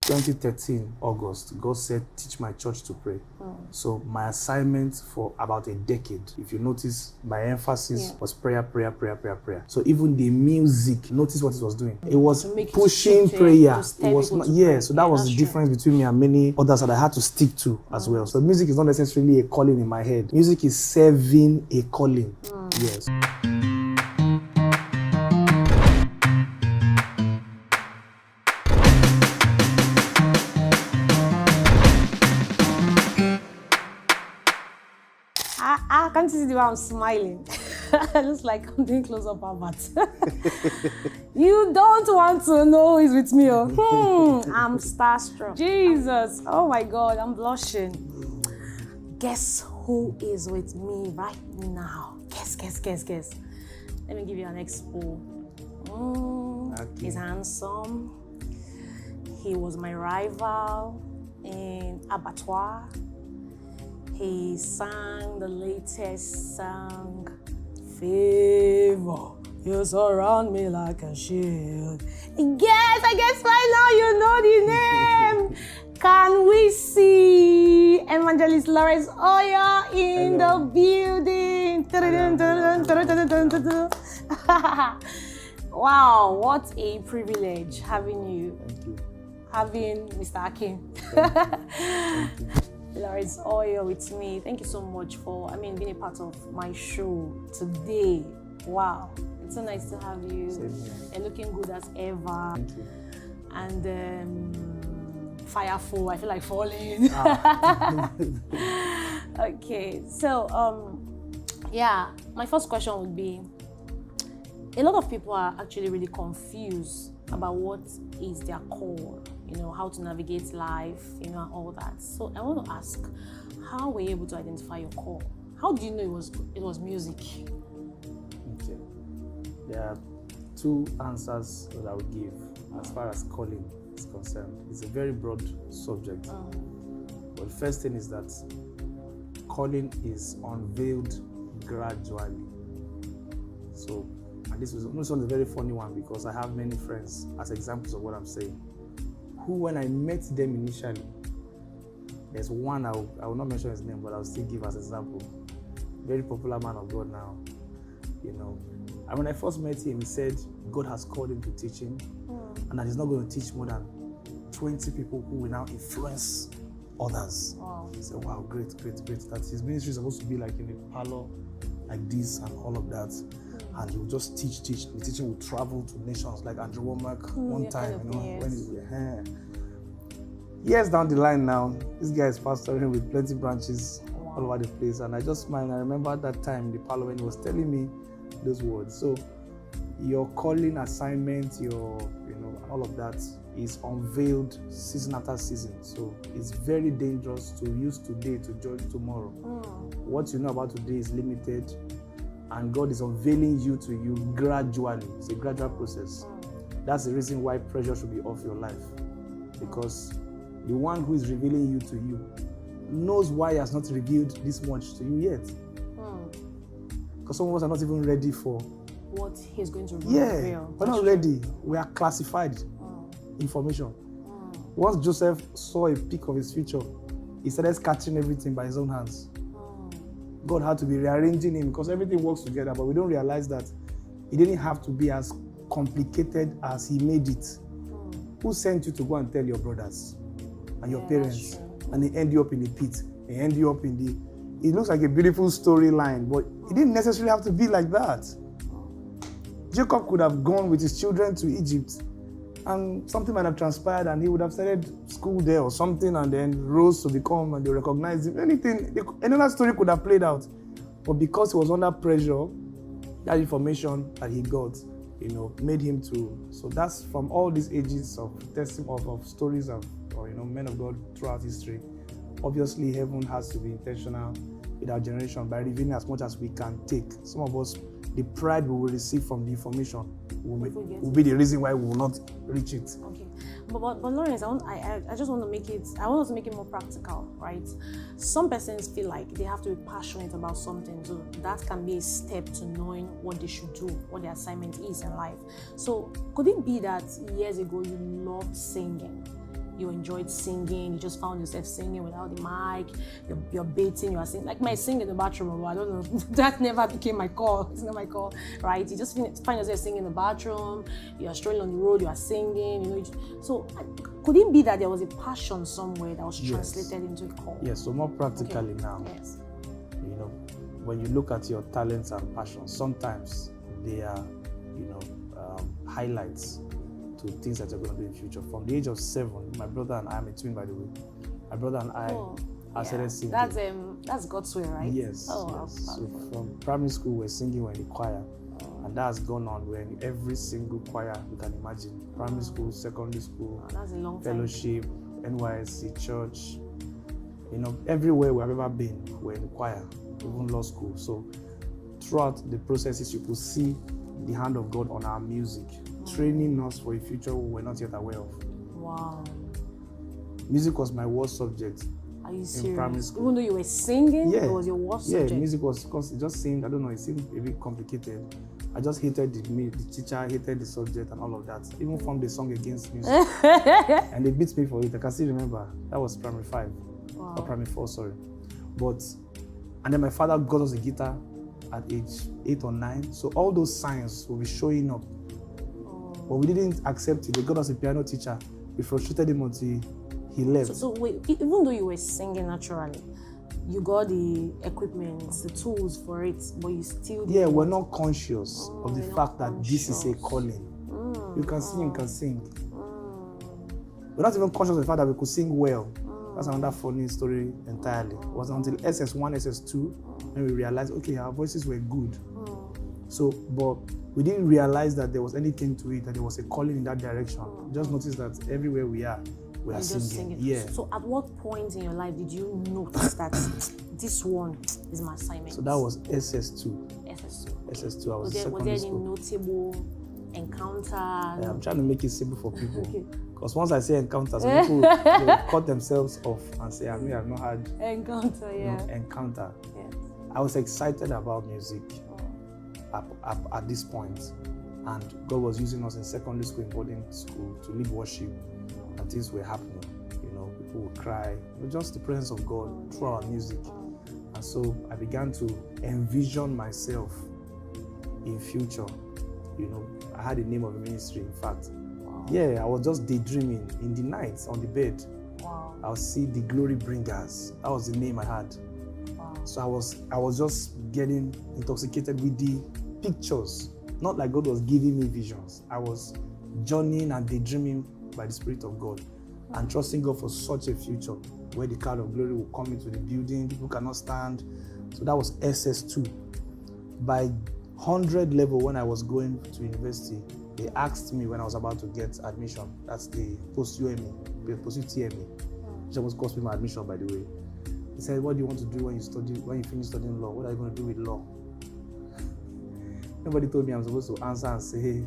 2013, August, God said, teach my church to pray. So my assignment for about a decade, if you notice, my emphasis was prayer, prayer, prayer, prayer, prayer. So even the music, notice what it was doing. It was pushing prayer. It was not, so that was the difference between me and many others that I had to stick to as well. So music is not necessarily a calling in my head. Music is serving a calling. Yes. I can't see the way I'm smiling. Just like I'm doing close-up adverts. You don't want to know who's with me. I'm starstruck. Jesus. Oh my God, I'm blushing. Guess who is with me right now? Guess. Let me give you an expo. He's handsome. He was my rival in abattoir. He sang the latest song, Favor, you surround me like a shield. Yes, I guess right now you know the name. Can we see Evangelist Lawrence Oyor in the building? Wow, what a privilege having you. Thank you. Having Mr. Akin. Thank you. Lawrence Oyor with me. Thank you so much for, being a part of my show today. Wow, it's so nice to have you. You're looking good as ever. Thank you. And fireful, I feel like falling. Okay, so my first question would be, a lot of people are actually really confused about what is their call, how to navigate life, and all that. So I want to ask, how were you able to identify your call? How do you know it was music? Okay. There are two answers that I would give as far as calling is concerned. It's a very broad subject. But the first thing is that calling is unveiled gradually. So, and this one is a very funny one because I have many friends as examples of what I'm saying, who when I met them initially, there's one, I will not mention his name, but I'll still give as an example. Very popular man of God now, And when I first met him, he said God has called him to teaching, and that he's not going to teach more than 20 people who will now influence others. Wow. He said, wow, great. That his ministry is supposed to be like in a parlor like this and all of that. And he will just teach. The teaching will travel to nations like Andrew Womack one time, when he's here. Years down the line now, this guy is pastoring with plenty branches all over the place. And I just smiled. I remember at that time, the parlor, when he was telling me those words. So your calling assignment, your, all of that is unveiled season after season. So it's very dangerous to use today to judge tomorrow. What you know about today is limited, and God is unveiling you to you gradually. It's a gradual process. That's the reason why pressure should be off your life, because the one who is revealing you to you knows why he has not revealed this much to you yet. Because some of us are not even ready for what he's going to reveal. We're not ready. We are classified information. Once Joseph saw a peek of his future, he started catching everything by his own hands. God had to be rearranging him because everything works together, but we don't realize that it didn't have to be as complicated as he made it. Who sent you to go and tell your brothers and your parents, and they end you up in the pit? They end you up in the... It looks like a beautiful storyline, but it didn't necessarily have to be like that. Jacob could have gone with his children to Egypt, and something might have transpired, and he would have started school there or something, and then rose to become, and they recognized him. Another story could have played out. But because he was under pressure, that information that he got, made him to. So that's from all these ages of stories of men of God throughout history. Obviously, heaven has to be intentional with our generation by revealing as much as we can take. Some of us, the pride we will receive from the information will be the reason why we will not reach it. Okay, but Lawrence, I just want to make it. I want us to make it more practical, right? Some persons feel like they have to be passionate about something, so that can be a step to knowing what they should do, what their assignment is in life. So, could it be that years ago you loved singing, you enjoyed singing, you just found yourself singing without the mic, you're baiting, you are singing, like my sing in the bathroom, I don't know, that never became my call, it's not my call, right? You just find yourself singing in the bathroom, you are strolling on the road, you are singing, you know. So could it be that there was a passion somewhere that was translated into a call? Yes, so more practically now, you know, when you look at your talents and passions, sometimes they are, you know, highlights to things that you're going to do in the future. From the age of 7, my brother and I, I'm a twin by the way, my brother and I started singing. That's God's way, right? Yes. So from primary school, we're singing, we're in the choir. And that's gone on. We're in every single choir you can imagine. Primary school, secondary school, that's a long fellowship, NYSC, church. You know, everywhere we've ever been, we're in the choir, even law school. So throughout the processes, you could see the hand of God on our music, training us for a future we're not yet aware of. Wow. Music was my worst subject. Are you serious? In primary school. Even though you were singing, it was your worst subject? Yeah, music was, because it just seemed, I don't know, it seemed a bit complicated. I just hated the teacher, hated the subject and all of that. Even formed a song against music. And they beat me for it. I can still remember. That was primary 5. Or primary 4, sorry. And then my father got us a guitar at age 8 or 9. So all those signs will be showing up. But we didn't accept it. They got us a piano teacher. We frustrated him until he left. So wait, even though you were singing naturally, you got the equipment, the tools for it, but you still didn't. Yeah, we're not conscious of the fact that this is a calling. You can sing, you can sing. We're not even conscious of the fact that we could sing well. That's another funny story entirely. It wasn't until SS1, SS2 when we realized, okay, our voices were good. So, but we didn't realize that there was anything to it, that there was a calling in that direction. Just noticed that everywhere we are singing. Yeah. So at what point in your life did you notice that this one is my assignment? So that was SS2. SS2. I was in Was there any notable encounters? Yeah, I'm trying to make it simple for people. Because once I say encounters, people will cut themselves off and say, I mean, I've not had encounter. Encounter. Yes. I was excited about music at this point. And God was using us in secondary school, in boarding school, to lead worship. And things were happening. You know, people would cry. Just the presence of God through our music. And so I began to envision myself in future. You know, I had the name of the ministry, in fact. Yeah, I was just daydreaming in the night on the bed. I'll see the glory bringers. That was the name I had. So I was just getting intoxicated with the pictures. Not like God was giving me visions. I was journeying and daydreaming by the Spirit of God and trusting God for such a future where the cloud of glory will come into the building, people cannot stand. So that was SS2. By 100 level, when I was going to university, they asked me when I was about to get admission. That's the post-UME, post-UTME, which almost cost me my admission, by the way. He said, what do you want to do when you finish studying law? What are you going to do with law? Nobody told me I'm supposed to answer and say, hey,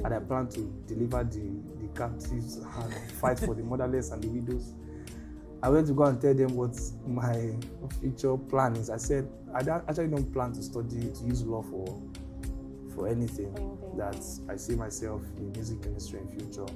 and I plan to deliver the captives and fight for the motherless and the widows. I went to go and tell them what my future plan is. I said, I actually don't plan to use law for anything. That I see myself in the music industry in future.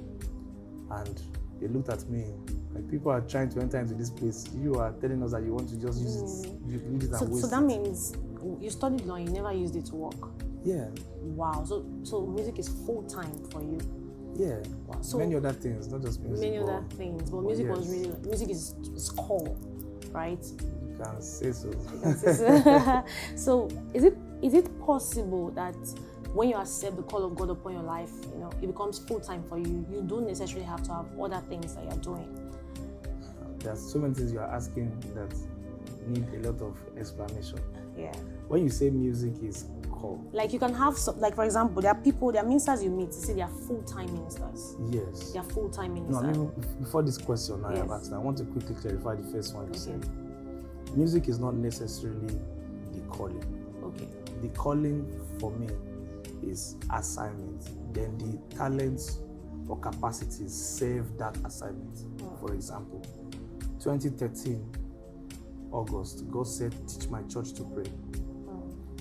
And they looked at me like, people are trying to enter into this place. You are telling us that you want to just use it, use it and waste it. So that means you studied law, you never used it to work? Yeah. Wow. So music is full-time for you? Yeah. Wow. So many other things, not just music. Many other things, but music was really, music is core, right? You can say so. So is it possible that when you accept the call of God upon your life, you know, it becomes full-time for you? You don't necessarily have to have other things that you're doing. There's so many things you are asking that need a lot of explanation. Yeah. When you say music is core, like you can have some, like for example, there are ministers you meet, you say they are full-time ministers. Yes. They are full-time ministers. No, I mean, before this question I have asked, I want to quickly clarify the first one you said. Music is not necessarily the calling. Okay. The calling for me is assignment. Then the talents or capacities serve that assignment. For example, 2013, August, God said, teach my church to pray.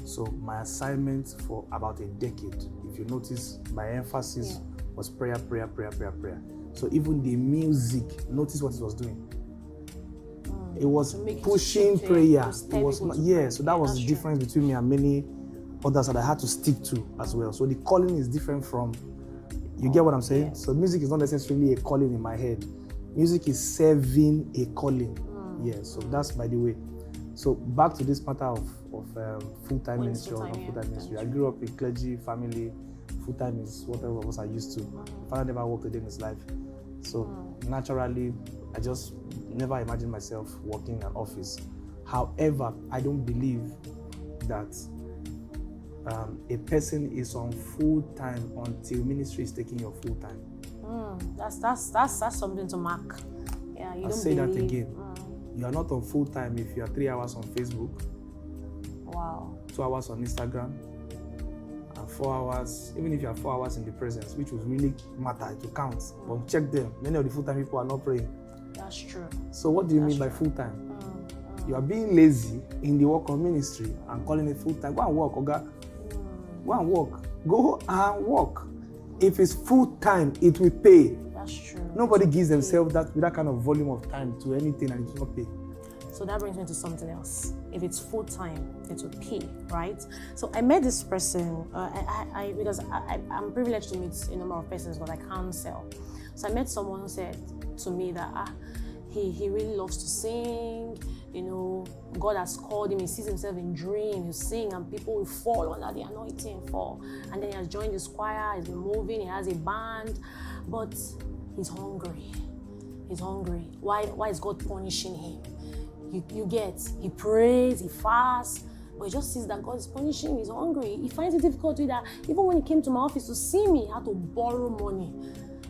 So my assignment for about a decade, if you notice, my emphasis was prayer, prayer, prayer, prayer, prayer. So even the music, notice what it was doing. It was pushing to prayer. to It was tell not, people to pray. so that was the that's true. difference between me and many others that I had to stick to as well. So the calling is different from, you get what I'm saying? Yeah. So music is not necessarily a calling in my head. Music is serving a calling. So that's by the way. So back to this matter of full-time ministry or not full-time ministry. I grew up in clergy family. Full-time is what all of us are used to. My father never worked a day in his life. So naturally, I just never imagined myself working in an office. However, I don't believe that a person is on full-time until ministry is taking your full-time. That's something to mark. Yeah, you I'll don't say believe. that again. You are not on full-time if you are 3 hours on Facebook, Wow. 2 hours on Instagram, and 4 hours, even if you are 4 hours in the presence, which would really matter to count. But check them. Many of the full-time people are not praying. That's true. So what do you mean by full-time? You are being lazy in the work of ministry and calling it full-time. Go and work, Oga. Go and work. Go and work. If it's full-time, it will pay. That's true. Nobody gives themselves that with that kind of volume of time to anything and it will not pay. So that brings me to something else. If it's full time, it will pay, right? So I met this person. Because I'm privileged to meet a number of persons, but I counsel. So I met someone who said to me that he really loves to sing. You know, God has called him. He sees himself in dream. He'll sing, and people will fall under the anointing fall. And then he has joined this choir. He's been moving. He has a band, but he's hungry. He's hungry. Why is God punishing him? You get, he prays, he fasts, but he just sees that God is punishing him. He's hungry. He finds it difficult to do that. Even when he came to my office to see me, he had to borrow money.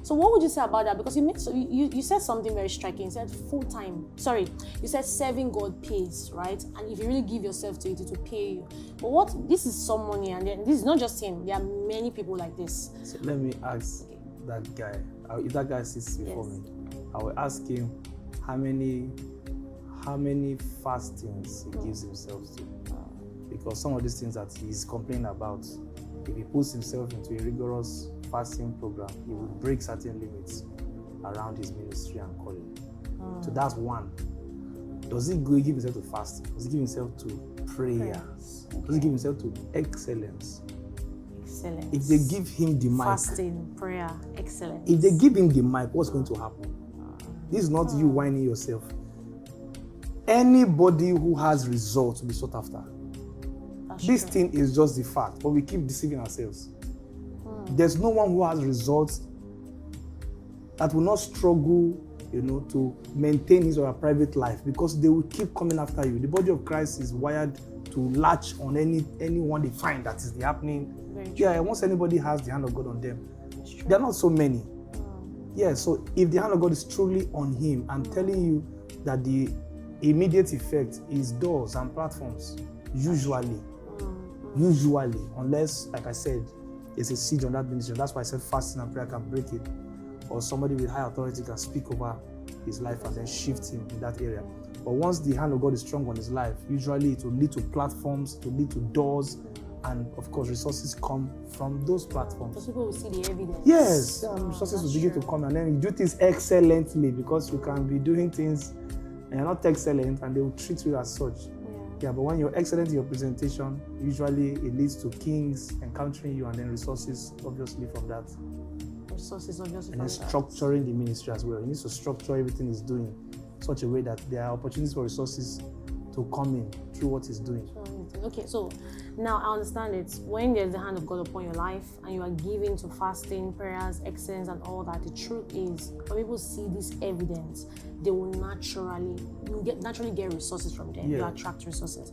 So what would you say about that? Because you said something very striking. You said full-time. Sorry, you said serving God pays, right? And if you really give yourself to it, it will pay you. But this is some money, and then this is not just him. There are many people like this. So let me ask that guy. If that guy sits before me, I will ask him how many fastings he gives himself to. Because some of these things that he's complaining about, if he puts himself into a rigorous fasting program, he will break certain limits around his ministry and calling. So that's one. Does he give himself to fasting? Does he give himself to prayer? Okay. Does he give himself to excellence? Excellence. If they give him the mic, fasting, prayer, excellence. If they give him the mic, what's going to happen? This is not you whining yourself. Anybody who has results will be sought after. This thing is just the fact, but we keep deceiving ourselves. There's no one who has results that will not struggle, to maintain his or her private life, because they will keep coming after you. The body of Christ is wired to latch on anyone they find that is happening. Once anybody has the hand of God on them, there are not so many. So if the hand of God is truly on him, I'm telling you that the immediate effect is doors and platforms, usually, unless, like I said, there's a siege on that ministry. That's why I said fasting and prayer can break it, or somebody with high authority can speak over his life and then shift him in that area. But once the hand of God is strong on his life, usually it will lead to platforms, it will lead to doors, and of course resources come from those platforms. So people will see the evidence. Yes, resources will begin to come, and then you do things excellently, because you can be doing things and you're not excellent, and they will treat you as such. But when you're excellent in your presentation, usually it leads to kings encountering you, and then resources obviously from that. And then structuring the ministry as well. You need to structure everything he's doing in such a way that there are opportunities for resources to come in through what he's doing. Okay, so now I understand it. When there's the hand of God upon your life and you are giving to fasting, prayers, excellence, and all that, the truth is, when people see this evidence, they will naturally get resources from them. You attract resources.